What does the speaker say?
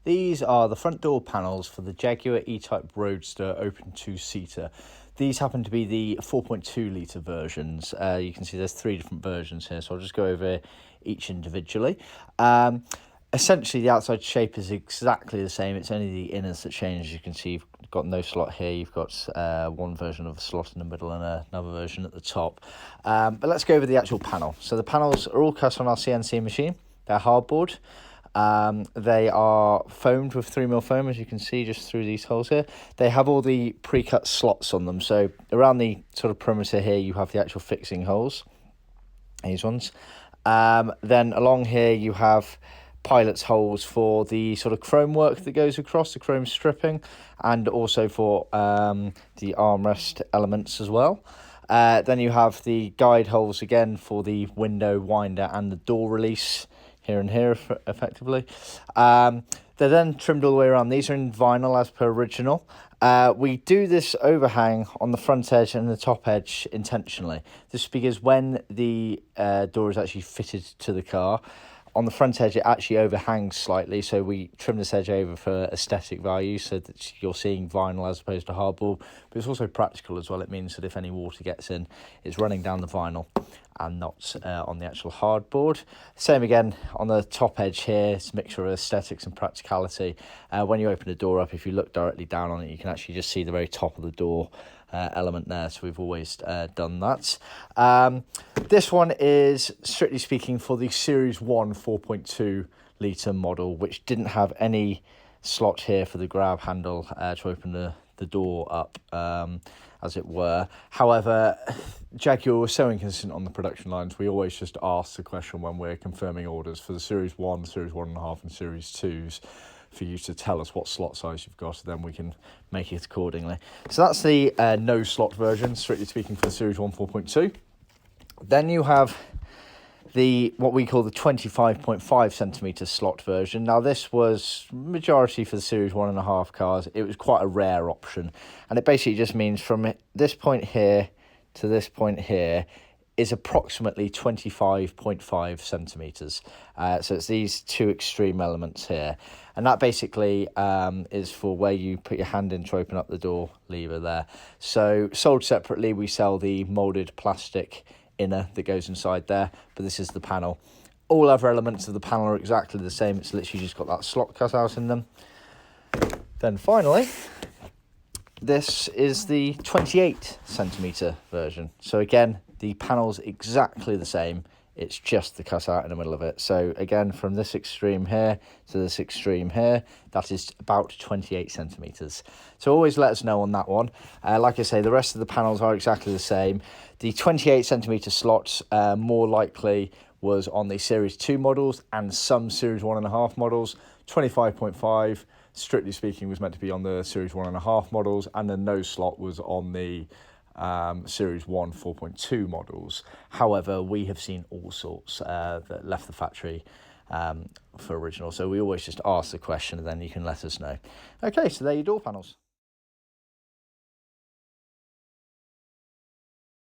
These are the front door panels for the Jaguar E-Type Roadster open two-seater. These happen to be the 4.2 litre versions. You can see there's 3 different versions here, so I'll just go over each individually. Essentially, the outside shape is exactly the same. It's only the inners that change. As you can see, you've got no slot here. You've got one version of a slot in the middle and another version at the top. But let's go over the actual panel. So the panels are all cut on our CNC machine. They're hardboard. They are foamed with 3mm foam, as you can see just through these holes here. They have all the pre-cut slots on them. So around the sort of perimeter here, you have the actual fixing holes. These ones. Then along here, you have pilot's holes for the sort of chrome work that goes across, the chrome stripping, and also for the armrest elements as well. Then you have the guide holes again for the window winder and the door release here and here effectively. They're then trimmed all the way around. These are in vinyl as per original. We do this overhang on the front edge and the top edge intentionally. This is because when the door is actually fitted to the car, on the front edge, it actually overhangs slightly, so we trim this edge over for aesthetic value so that you're seeing vinyl as opposed to hardboard. But it's also practical as well. It means that if any water gets in, it's running down the vinyl and not on the actual hardboard. Same again on the top edge here. It's a mixture of aesthetics and practicality. When you open the door up, if you look directly down on it, you can actually just see the very top of the door element there, so we've always done that. This one is, strictly speaking, for the Series 1 4.2 litre model, which didn't have any slot here for the grab handle to open the door up, as it were. However, Jaguar was so inconsistent on the production lines, we always just ask the question when we're confirming orders for the Series 1, Series 1.5 and Series 2s, for you to tell us what slot size you've got, then we can make it accordingly. So that's the no slot version, strictly speaking, for the Series 1 4.2. Then you have the what we call the 25.5 centimetre slot version. Now this was majority for the Series 1.5 cars. It was quite a rare option, and it basically just means from this point here to this point here is approximately 25.5 centimetres. So it's these two extreme elements here. And that basically is for where you put your hand in to open up the door lever there. So sold separately, we sell the moulded plastic inner that goes inside there, but this is the panel. All other elements of the panel are exactly the same. It's literally just got that slot cut out in them. Then finally, this is the 28 centimetre version. So again, the panel's exactly the same. It's just the cutout in the middle of it. So again, from this extreme here to this extreme here, that is about 28 centimetres. So always let us know on that one. Like I say, the rest of the panels are exactly the same. The 28 centimetre slots more likely was on the Series 2 models and some Series 1.5 models. 25.5, strictly speaking, was meant to be on the Series 1.5 models, and the no slot was on the Series 1 4.2 models. However, we have seen all sorts that left the factory for original, so we always just ask the question and then you can let us know. Okay, so there are your door panels.